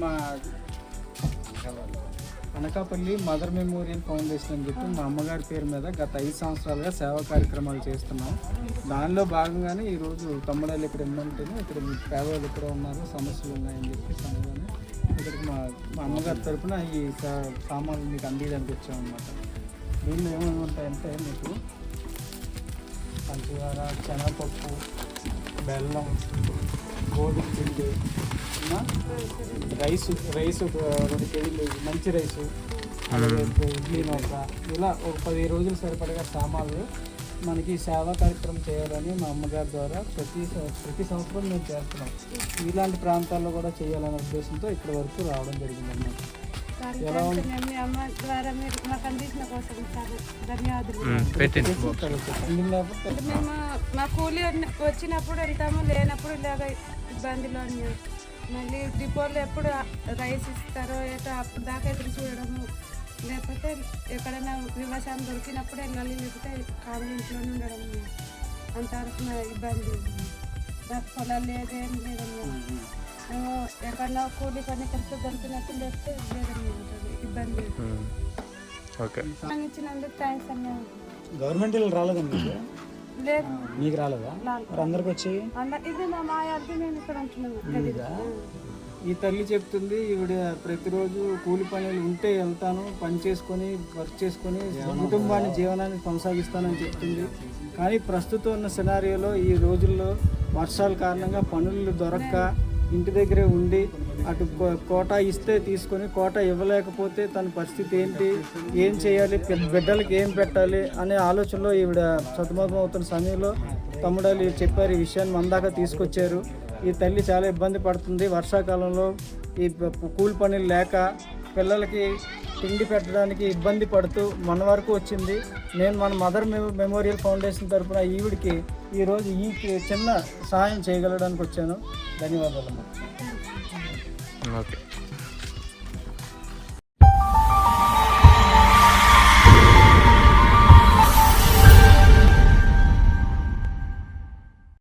మా Anakapalli mother memorial foundation అని చెప్పి మా అమ్మగారి పేరు మీద గత 5 సంవత్సరాలుగా సేవా కార్యక్రమాలు చేస్తున్నాం. దానిలో భాగంగానే ఈరోజు తమ్ముడాలు ఇక్కడ ఉంటేనే ఇక్కడ పేదవాళ్ళు ఇక్కడ ఉన్నారు, సమస్యలు ఉన్నాయని చెప్పి సమయాన్ని ఇక్కడికి మా అమ్మగారి తరఫున ఈ సామాన్లు మీకు అందించడానికి వచ్చామన్నమాట. దీనిలో ఏమేమి ఉంటాయంటే మీకు పంచదార, శనగపప్పు, బెల్లం, గోధుమ పిండి, రైసు 2 కేజీలు మంచి రైసు, అలాగే ఇడ్లీ నౌక, ఇలా ఒక 10 రోజులు సరిపడగా సామాన్లు మనకి సేవా కార్యక్రమం చేయాలని మా అమ్మగారి ద్వారా ప్రతి సంవత్సరం మేము చేస్తున్నాం. ఇలాంటి ప్రాంతాల్లో కూడా చేయాలనే ఉద్దేశంతో ఇక్కడ వరకు రావడం జరిగిందన్నమాట. ఎలా ఉంది? మా కూలి వచ్చినప్పుడు వెళ్తాము, లేనప్పుడు ఇలాగ ఇబ్బందిలో మళ్ళీ డిపోలో ఎప్పుడు రైస్ ఇస్తారో ఏటో అప్పుడు దాకా ఎదురు చూడడము, లేకపోతే ఎక్కడైనా వ్యవసాయం దొరికినప్పుడు వెళ్ళాలి, లేకపోతే కాదు ఇంట్లోనే ఉండడం. అంతవరకు ఇబ్బంది, పొలాలు లేదేం లేదమ్మా. ఎక్కడన్నా కూలి పని కలిసి దొరికినట్టు లేకపోతే లేదని ఉంటుంది ఇబ్బంది. ఇచ్చినందుకు థ్యాంక్స్ అన్నా. గవర్నమెంట్ రాలేదండి? లేదు, మీకు రాలేదా? అందరికి వచ్చి ఇది మా మాయాలకి నేను ఇక్కడ ఉంటున్నాను. ఈ తల్లి చెప్తుంది, ఈవిడ ప్రతిరోజు కూలి పనులు ఉంటే వెళ్తాను, పని చేసుకొని వర్క్ చేసుకొని కుటుంబాన్ని జీవనాన్ని కొనసాగిస్తానని చెప్తుంది. కానీ ప్రస్తుతం ఉన్న సినారియోలో ఈ రోజుల్లో వర్షాల కారణంగా పనులు దొరక్క ఇంటి దగ్గరే ఉండి అటు కోటా ఇస్తే తీసుకొని కోటా ఇవ్వలేకపోతే తన పరిస్థితి ఏంటి, ఏం చేయాలి, బిడ్డలకి ఏం పెట్టాలి అనే ఆలోచనలో ఈవిడ సతమతం అవుతున్న సమయంలో తమ్ముడాలు చెప్పారు, ఈ విషయాన్ని మన దాకా తీసుకొచ్చారు. ఈ తల్లి చాలా ఇబ్బంది పడుతుంది. వర్షాకాలంలో ఈ కూలి పనులు లేక పిల్లలకి తిండి పెట్టడానికి ఇబ్బంది పడుతూ మన వరకు వచ్చింది. నేను మన మదర్ మెమోరియల్ ఫౌండేషన్ తరఫున ఈవిడికి ఈరోజు ఈ చిన్న సహాయం చేయగలడానికి వచ్చాను. ధన్యవాదాలు. ఓకే.